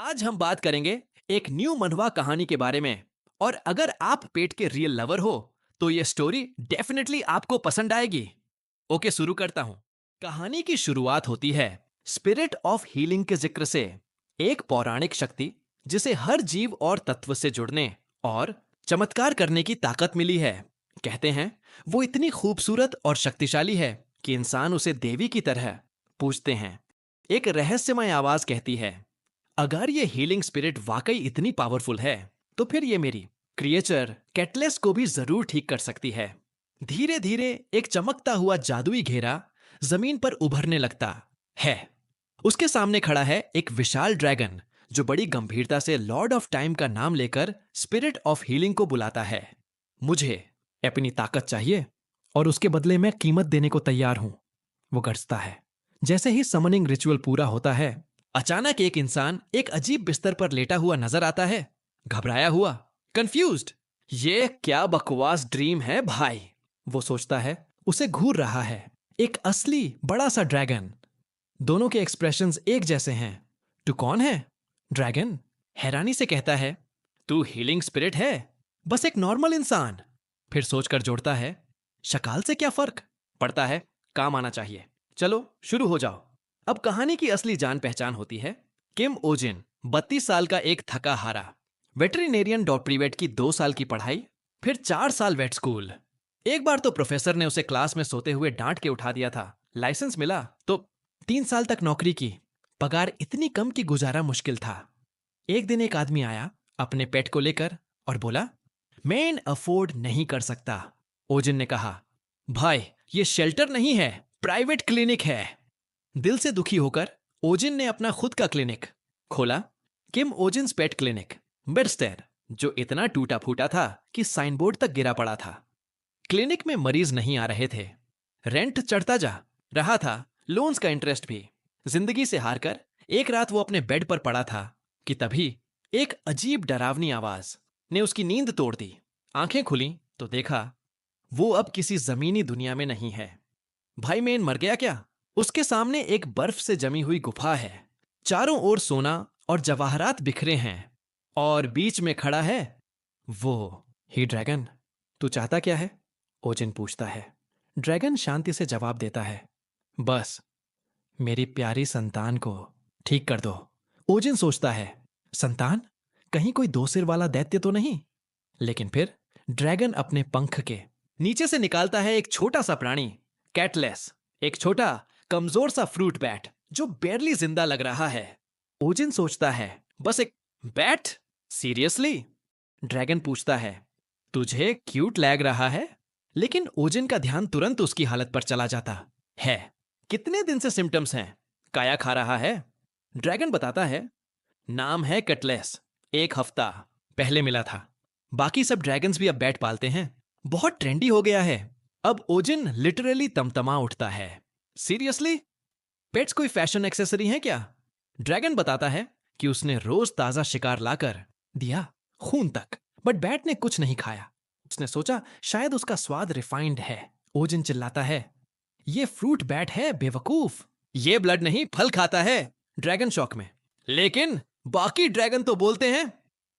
आज हम बात करेंगे एक न्यू मनहवा कहानी के बारे में। और अगर आप पेट के रियल लवर हो तो ये स्टोरी डेफिनेटली आपको पसंद आएगी। ओके, शुरू करता हूँ। कहानी की शुरुआत होती है स्पिरिट ऑफ हीलिंग के जिक्र से। एक पौराणिक शक्ति जिसे हर जीव और तत्व से जुड़ने और चमत्कार करने की ताकत मिली है। कहते हैं वो इतनी खूबसूरत और शक्तिशाली है कि इंसान उसे देवी की तरह पूजते हैं। एक रहस्यमय आवाज कहती है, अगर ये हीलिंग स्पिरिट वाकई इतनी पावरफुल है तो फिर ये मेरी क्रिएचर कैटलेस को भी जरूर ठीक कर सकती है। धीरे धीरे एक चमकता हुआ जादुई घेरा जमीन पर उभरने लगता है। उसके सामने खड़ा है एक विशाल ड्रैगन जो बड़ी गंभीरता से लॉर्ड ऑफ टाइम का नाम लेकर स्पिरिट ऑफ हीलिंग को बुलाता है। मुझे अपनी ताकत चाहिए और उसके बदले मैं कीमत देने को तैयार हूं, वो गरजता है। जैसे ही समनिंग रिचुअल पूरा होता है, अचानक एक इंसान एक अजीब बिस्तर पर लेटा हुआ नजर आता है, घबराया हुआ, कंफ्यूज्ड। ये क्या बकवास ड्रीम है भाई, वो सोचता है। उसे घूर रहा है एक असली बड़ा सा ड्रैगन। दोनों के एक्सप्रेशंस एक जैसे हैं। तू कौन है? ड्रैगन हैरानी से कहता है, तू हीलिंग स्पिरिट है, बस एक नॉर्मल इंसान। फिर सोचकर जोड़ता है, शक्ल से क्या फर्क पड़ता है, काम आना चाहिए। चलो शुरू हो जाओ। अब कहानी की असली जान पहचान होती है। किम ओजिन 32 साल का एक थका हारा वेटरिनेरियन डॉक्टरीवेट की 2 साल की पढ़ाई, फिर 4 साल वेट स्कूल। एक बार तो प्रोफेसर ने उसे क्लास में सोते हुए डांट के उठा दिया था। लाइसेंस मिला तो 3 साल तक नौकरी की। पगार इतनी कम कि गुजारा मुश्किल था। एक दिन एक आदमी आया अपने पेट को लेकर और बोला, मैं इन अफोर्ड नहीं कर सकता। ओजिन ने कहा, भाई ये शेल्टर नहीं है, प्राइवेट क्लिनिक है। दिल से दुखी होकर ओजिन ने अपना खुद का क्लिनिक खोला, किम ओजिन्स पेट क्लिनिक, बेडस्टेर, जो इतना टूटा फूटा था कि साइनबोर्ड तक गिरा पड़ा था। क्लिनिक में मरीज नहीं आ रहे थे, रेंट चढ़ता जा रहा था, लोन्स का इंटरेस्ट भी। जिंदगी से हारकर एक रात वो अपने बेड पर पड़ा था कि तभी एक अजीब डरावनी आवाज ने उसकी नींद तोड़ दी। आंखें खुली तो देखा वो अब किसी जमीनी दुनिया में नहीं है। भाई मेन मर गया क्या? उसके सामने एक बर्फ से जमी हुई गुफा है। चारों ओर सोना और जवाहरात बिखरे हैं और बीच में खड़ा है वो ही ड्रैगन। तू चाहता क्या है? ओजिन पूछता है। ड्रैगन शांति से जवाब देता है, बस मेरी प्यारी संतान को ठीक कर दो। ओजिन सोचता है, संतान? कहीं कोई दो सिर वाला दैत्य तो नहीं? लेकिन फिर ड्रैगन अपने पंख के नीचे से निकालता है एक छोटा सा प्राणी, कैटलेस, एक छोटा कमजोर सा फ्रूट बैट जो बेरली जिंदा लग रहा है। ओजिन सोचता है, बस एक बैट? सीरियसली? ड्रैगन पूछता है, तुझे क्यूट लग रहा है? लेकिन ओजिन का ध्यान तुरंत उसकी हालत पर चला जाता है। कितने दिन से सिम्टम्स हैं? काया खा रहा है? ड्रैगन बताता है, नाम है कटलेस, 1 हफ्ता पहले मिला था। बाकी सब ड्रैगन्स भी अब बैट पालते हैं, बहुत ट्रेंडी हो गया है। अब ओजिन लिटरली तमतमा उठता है। सीरियसली? पेट्स कोई फैशन एक्सेसरी है क्या? ड्रैगन बताता है कि उसने रोज ताजा शिकार लाकर दिया, खून तक, बट बैट ने कुछ नहीं खाया। उसने सोचा शायद उसका स्वाद रिफाइंड है। ओजिन चिल्लाता है, ये फ्रूट बैट है बेवकूफ, ये ब्लड नहीं फल खाता है। ड्रैगन शॉक में, लेकिन बाकी ड्रैगन तो बोलते हैं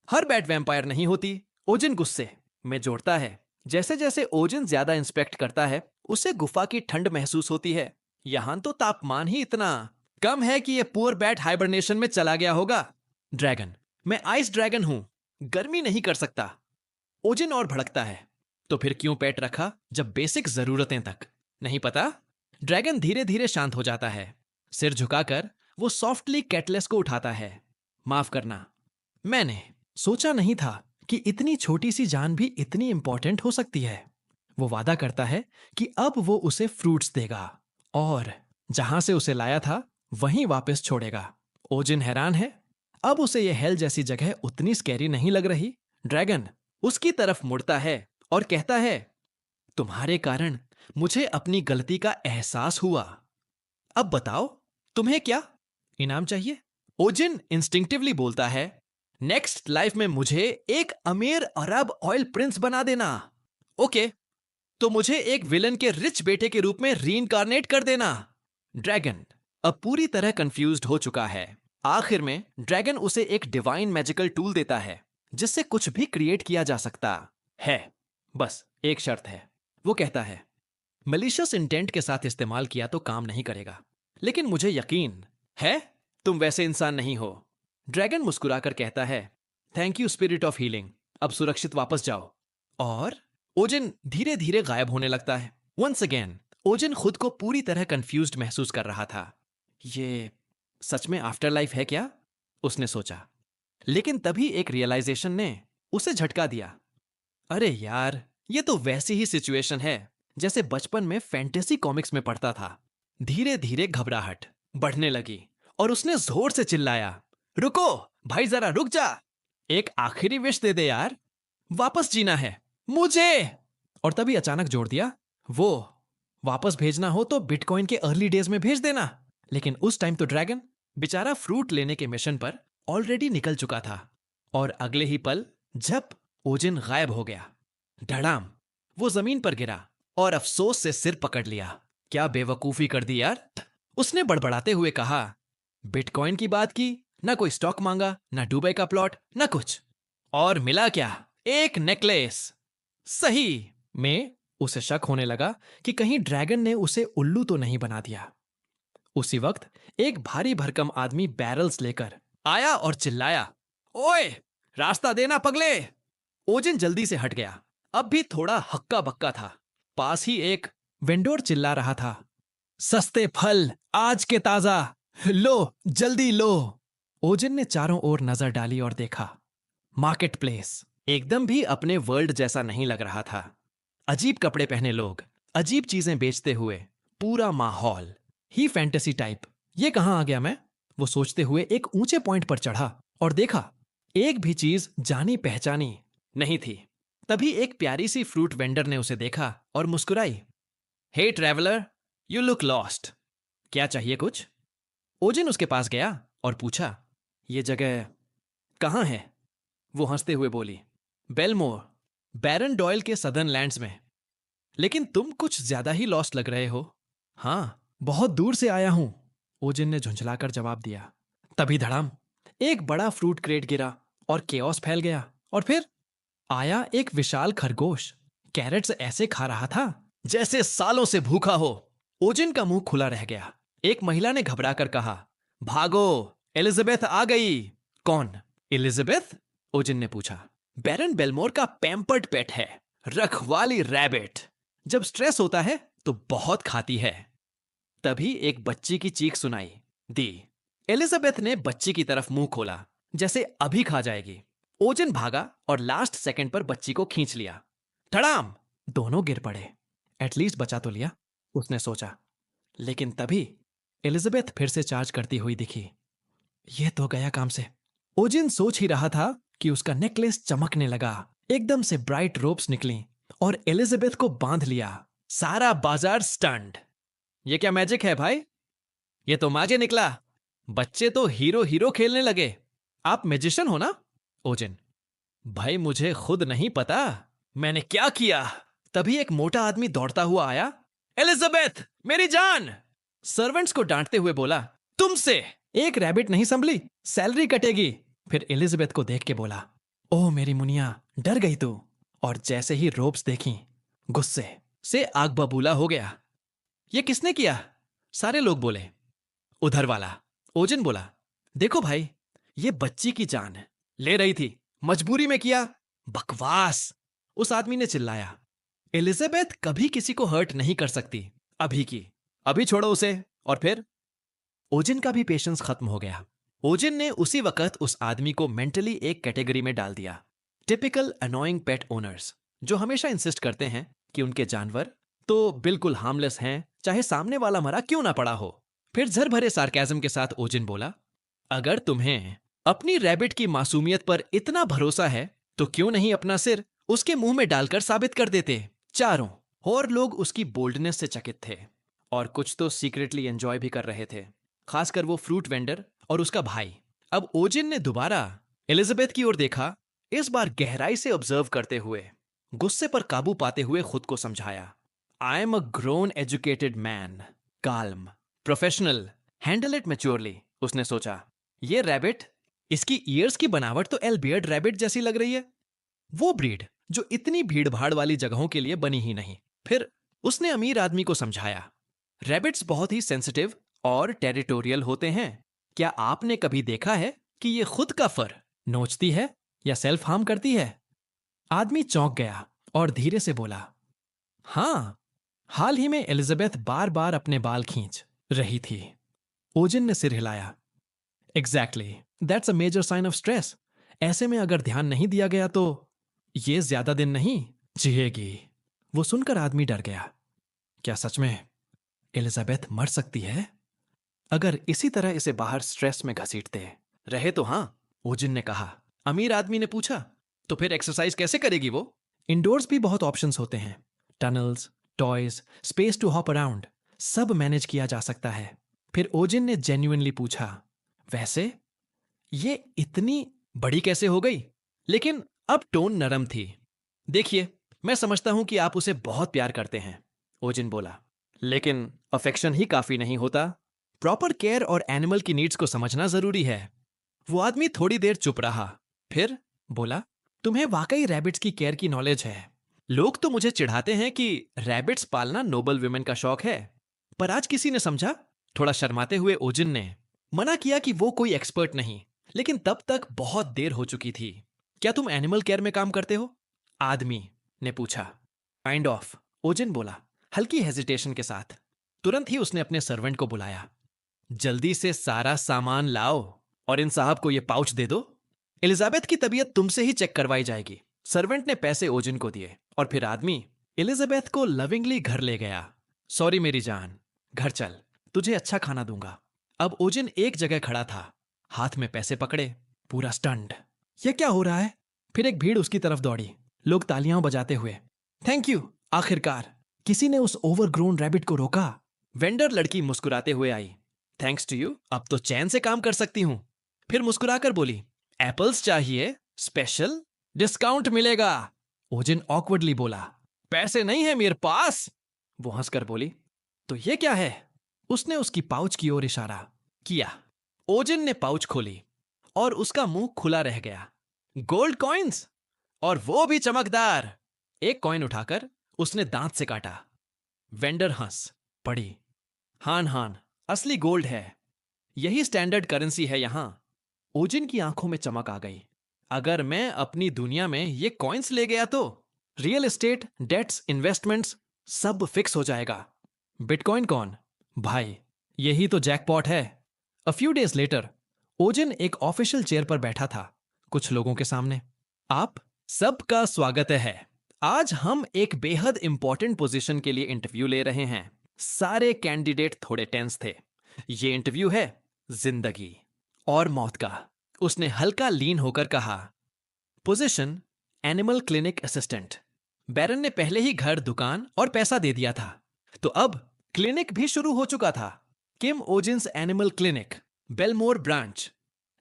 हर बैट वैम्पायर नहीं होती। ओजिन गुस्से में जोड़ता है। जैसे जैसे ओजिन ज्यादा इंस्पेक्ट करता है उसे गुफा की ठंड महसूस होती है। यहां तो तापमान ही इतना कम है कि ये पुअर बैट हाइबरनेशन में चला गया होगा। ड्रैगन, मैं आइस ड्रैगन हूं, गर्मी नहीं कर सकता। ओजिन और भड़कता है, तो फिर क्यों पेट रखा जब बेसिक जरूरतें तक नहीं पता? ड्रैगन धीरे धीरे शांत हो जाता है। सिर झुकाकर वो सॉफ्टली कैटलेस को उठाता है। माफ करना, मैंने सोचा नहीं था कि इतनी छोटी सी जान भी इतनी इंपॉर्टेंट हो सकती है। वो वादा करता है कि अब वो उसे फ्रूट्स देगा और जहां से उसे लाया था वहीं वापस छोड़ेगा। ओजिन हैरान है, अब उसे यह हेल जैसी जगह उतनी स्कैरी नहीं लग रही। ड्रैगन उसकी तरफ मुड़ता है और कहता है, तुम्हारे कारण मुझे अपनी गलती का एहसास हुआ। अब बताओ तुम्हें क्या इनाम चाहिए? ओजिन इंस्टिंक्टिवली बोलता है, नेक्स्ट लाइफ में मुझे एक अमीर अरब ऑयल प्रिंस बना देना। ओके, तो मुझे एक विलन के रिच बेटे के रूप में रीइंकार्नेट कर देना। ड्रैगन अब पूरी तरह कंफ्यूज्ड हो चुका है। आखिर में ड्रैगन उसे एक डिवाइन मैजिकल टूल देता है जिससे कुछ भी क्रिएट किया जा सकता है। बस एक शर्त है। वो कहता है, मलिशियस इंटेंट के साथ इस्तेमाल किया तो काम नहीं करेगा, लेकिन मुझे यकीन है तुम वैसे इंसान नहीं हो। ड्रैगन मुस्कुराकर कहता है, thank you spirit of healing, अब सुरक्षित वापस जाओ। और ओजिन धीरे धीरे गायब होने लगता है। वंस अगेन ओजिन खुद को पूरी तरह कंफ्यूज्ड महसूस कर रहा था। ये सच में आफ्टर लाइफ है क्या? उसने सोचा। लेकिन तभी एक रियलाइजेशन ने उसे झटका दिया। अरे यार, ये तो वैसी ही सिचुएशन है जैसे बचपन में फैंटेसी कॉमिक्स में पढ़ता था। धीरे धीरे घबराहट बढ़ने लगी और उसने जोर से चिल्लाया, रुको भाई, जरा रुक जा। एक आखिरी विश दे दे यार, वापस जीना है मुझे। और तभी अचानक जोड़ दिया, वो वापस भेजना हो तो बिटकॉइन के अर्ली डेज में भेज देना। लेकिन उस टाइम तो ड्रैगन बेचारा फ्रूट लेने के मिशन पर ऑलरेडी निकल चुका था। और अगले ही पल जब ओजिन गायब हो गया, धड़ाम वो जमीन पर गिरा और अफसोस से सिर पकड़ लिया। क्या बेवकूफी कर दी यार, उसने बड़बड़ाते हुए कहा। बिटकॉइन की बात की, ना कोई स्टॉक मांगा, ना दुबई का प्लॉट, ना कुछ। और मिला क्या? एक नेकलेस। सही में उसे शक होने लगा कि कहीं ड्रैगन ने उसे उल्लू तो नहीं बना दिया। उसी वक्त एक भारी भरकम आदमी बैरल्स लेकर आया और चिल्लाया, ओए रास्ता देना पगले। ओजिन जल्दी से हट गया। अब भी थोड़ा हक्का बक्का था। पास ही एक वेंडोर चिल्ला रहा था, सस्ते फल आज के ताजा, लो जल्दी लो। ओजिन ने चारों ओर नजर डाली और देखा, मार्केट प्लेस एकदम भी अपने वर्ल्ड जैसा नहीं लग रहा था। अजीब कपड़े पहने लोग, अजीब चीजें बेचते हुए पूरा माहौल ही फैंटेसी टाइप। ये कहां आ गया मैं? वो सोचते हुए एक ऊंचे पॉइंट पर चढ़ा और देखा, एक भी चीज जानी पहचानी नहीं थी। तभी एक प्यारी सी फ्रूट वेंडर ने उसे देखा और मुस्कुराई। हे ट्रैवलर, यू लुक लॉस्ट। क्या चाहिए कुछ? ओजिन उसके पास गया और पूछा, ये जगह कहाँ है? वो हंसते हुए बोली, बेलमोर, बैरन डॉयल के सदर्न लैंड्स में। लेकिन तुम कुछ ज्यादा ही लॉस्ट लग रहे हो। हाँ, बहुत दूर से आया हूं, ओजिन ने झुंझलाकर जवाब दिया। तभी धड़ाम एक बड़ा फ्रूट क्रेट गिरा और केओस फैल गया। और फिर आया एक विशाल खरगोश, कैरेट्स ऐसे खा रहा था जैसे सालों से भूखा हो। ओजिन का मुंह खुला रह गया। एक महिला ने घबराकर कहा, भागो, एलिजाबेथ आ गई। कौन एलिजाबेथ? ओजिन ने पूछा। बैरन बेलमोर का पैम्पर्ड पेट है, रखवाली रैबिट। जब स्ट्रेस होता है तो बहुत खाती है। तभी एक बच्ची की चीख सुनाई दी। एलिजाबेथ ने बच्ची की तरफ मुंह खोला जैसे अभी खा जाएगी। ओजिन भागा और लास्ट सेकंड पर बच्ची को खींच लिया। धड़ाम दोनों गिर पड़े। एटलीस्ट बचा तो लिया, उसने सोचा। लेकिन तभी एलिजाबेथ फिर से चार्ज करती हुई दिखी। यह तो गया काम से। ओजिन सोच ही रहा था कि उसका नेकलेस चमकने लगा। एकदम से ब्राइट रोप्स निकली और एलिजाबेथ को बांध लिया। सारा बाजार स्टंड। ये क्या मैजिक है भाई? ये तो माजे निकला। बच्चे तो हीरो हीरो खेलने लगे। आप मैजिशियन हो ना? ओजिन, भाई मुझे खुद नहीं पता मैंने क्या किया। तभी एक मोटा आदमी दौड़ता हुआ आया। एलिजाबेथ मेरी जान! सर्वेंट्स को डांटते हुए बोला, तुमसे एक रैबिट नहीं संभली, सैलरी कटेगी। फिर एलिजाबेथ को देख के बोला, ओह मेरी मुनिया, डर गई तू। और जैसे ही रोप्स देखी, गुस्से से आग बबूला हो गया। ये किसने किया? सारे लोग बोले, उधर वाला। ओजिन बोला, देखो भाई, ये बच्ची की जान ले रही थी, मजबूरी में किया। बकवास, उस आदमी ने चिल्लाया। एलिजाबेथ कभी किसी को हर्ट नहीं कर सकती। अभी की अभी छोड़ो उसे। और फिर ओजिन का भी पेशेंस खत्म हो गया। ओजिन ने उसी वक्त उस आदमी को मेंटली एक कैटेगरी में डाल दिया। टिपिकल अनोइंग पेट ओनर्स, जो हमेशा इंसिस्ट करते हैं कि उनके जानवर तो बिल्कुल हार्मलेस हैं, चाहे सामने वाला मरा क्यों ना पड़ा हो। फिर झर भरे सार्केज्म के साथ ओजिन बोला, अगर तुम्हें अपनी रैबिट की मासूमियत पर इतना भरोसा है तो क्यों नहीं अपना सिर उसके मुंह में डालकर साबित कर देते। चारों और लोग उसकी बोल्डनेस से चकित थे और कुछ तो सीक्रेटली एंजॉय भी कर रहे थे, खासकर वो फ्रूट वेंडर और उसका भाई। अब ओजिन ने दोबारा एलिजाबेथ की ओर देखा, इस बार गहराई से ऑब्जर्व करते हुए, गुस्से पर काबू पाते हुए खुद को समझाया, I am a grown educated man, calm, professional, handle it maturely. उसने सोचा, ये रैबिट, इसकी ईयर्स की बनावट तो एल्बियर्ड रैबिट जैसी लग रही है। वो ब्रीड जो इतनी भीड़ भाड़ वाली जगहों के लिए बनी ही नहीं। फिर उसने अमीर आदमी को समझाया, रैबिट्स बहुत ही सेंसिटिव और टेरिटोरियल होते हैं। क्या आपने कभी देखा है कि ये खुद का फर नोचती है या सेल्फ हार्म करती है? आदमी चौंक गया और धीरे से बोला, हाँ, हाल ही में एलिजाबेथ बार बार अपने बाल खींच रही थी। ओजिन ने सिर हिलाया। Exactly, that's a major sign of stress. ऐसे में अगर ध्यान नहीं दिया गया तो ये ज्यादा दिन नहीं जिएगी। वो सुनकर आदमी डर गया। क्या सच में एलिजाबेथ मर सकती है? अगर इसी तरह इसे बाहर स्ट्रेस में घसीटते रहे तो हाँ, ओजिन ने कहा। अमीर आदमी ने पूछा, तो फिर एक्सरसाइज कैसे करेगी वो? इंडोर्स भी बहुत ऑप्शंस होते हैं। Tunnels, toys, space to hop around, सब मैनेज किया जा सकता है। फिर ओजिन ने जेन्युइनली पूछा, वैसे ये इतनी बड़ी कैसे हो गई? लेकिन अब टोन नरम थी। देखिए, मैं समझता हूं कि आप उसे बहुत प्यार करते हैं, ओजिन बोला, लेकिन अफेक्शन ही काफी नहीं होता। प्रॉपर केयर और एनिमल की नीड्स को समझना जरूरी है। वो आदमी थोड़ी देर चुप रहा, फिर बोला, तुम्हें वाकई रैबिट्स की केयर की नॉलेज है। लोग तो मुझे चिढ़ाते हैं कि रैबिट्स पालना नोबल वुमेन का शौक है, पर आज किसी ने समझा। थोड़ा शर्माते हुए ओजिन ने मना किया कि वो कोई एक्सपर्ट नहीं, लेकिन तब तक बहुत देर हो चुकी थी। क्या तुम एनिमल केयर में काम करते हो? आदमी ने पूछा। काइंड ऑफ, ओजिन बोला, हल्की हेजिटेशन के साथ। तुरंत ही उसने अपने सर्वेंट को बुलाया। जल्दी से सारा सामान लाओ और इन साहब को ये पाउच दे दो। एलिजाबेथ की तबीयत तुमसे ही चेक करवाई जाएगी। सर्वेंट ने पैसे ओजिन को दिए और फिर आदमी एलिजाबेथ को लविंगली घर ले गया। सॉरी मेरी जान, घर चल, तुझे अच्छा खाना दूंगा। अब ओजिन एक जगह खड़ा था, हाथ में पैसे पकड़े, पूरा स्टंड। यह क्या हो रहा है? फिर एक भीड़ उसकी तरफ दौड़ी, लोग तालियां बजाते हुए। थैंक यू, आखिरकार किसी ने उस ओवरग्रोन रैबिट को रोका। वेंडर लड़की मुस्कुराते हुए आई। थैंक्स टू यू, अब तो चैन से काम कर सकती हूं। फिर मुस्कुराकर बोली, एप्पल्स चाहिए? स्पेशल डिस्काउंट मिलेगा। ओजिन ऑकवर्डली बोला, पैसे नहीं है मेरे पास। वो हंसकर बोली, तो ये क्या है? उसने उसकी पाउच की ओर इशारा किया। ओजिन ने पाउच खोली और उसका मुंह खुला रह गया। गोल्ड कॉइन्स, और वो भी चमकदार। एक कॉइन उठाकर उसने दांत से काटा। वेंडर हंस पड़ी। हान हान, असली गोल्ड है। यही स्टैंडर्ड करेंसी है यहां। ओजिन की आंखों में चमक आ गई। अगर मैं अपनी दुनिया में ये कॉइन्स ले गया तो रियल एस्टेट, डेट्स, इन्वेस्टमेंट्स सब फिक्स हो जाएगा। बिटकॉइन कौन? भाई, यही तो जैकपॉट है। अ फ्यू डेज लेटर, ओजिन एक ऑफिशियल चेयर पर बैठा था, कुछ लोगों के सामने। आप सबका स्वागत है। आज हम एक बेहद इंपॉर्टेंट पोजीशन के लिए इंटरव्यू ले रहे हैं। सारे कैंडिडेट थोड़े टेंस थे। ये इंटरव्यू है जिंदगी और मौत का। उसने हल्का लीन होकर कहा, पोजीशन एनिमल क्लिनिक असिस्टेंट। बैरन ने पहले ही घर, दुकान और पैसा दे दिया था, तो अब क्लिनिक भी शुरू हो चुका था। किम ओजिन्स एनिमल क्लिनिक, बेलमोर ब्रांच।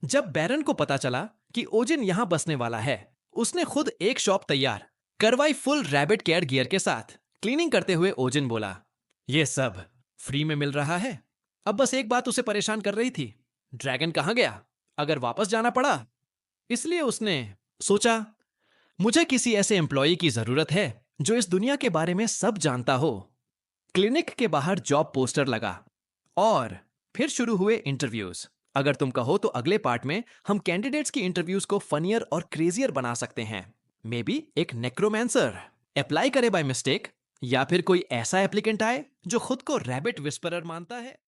जब बैरन को पता चला कि ओजिन यहां बसने वाला है, उसने खुद एक शॉप तैयार करवाई, फुल रैबिट केयर गियर के साथ। क्लीनिंग करते हुए ओजिन बोला, ये सब फ्री में मिल रहा है। अब बस एक बात उसे परेशान कर रही थी, ड्रैगन कहां गया? अगर वापस जाना पड़ा। इसलिए उसने सोचा, मुझे किसी ऐसे एम्प्लॉई की जरूरत है जो इस दुनिया के बारे में सब जानता हो। क्लिनिक के बाहर जॉब पोस्टर लगा और फिर शुरू हुए इंटरव्यूज। अगर तुम कहो तो अगले पार्ट में हम कैंडिडेट्स की इंटरव्यूज को फनियर और क्रेजियर बना सकते हैं। मे बी एक नेक्रोमैंसर अप्लाई करे बाय मिस्टेक, या फिर कोई ऐसा एप्लीकेंट आए जो खुद को रैबिट विस्परर मानता है।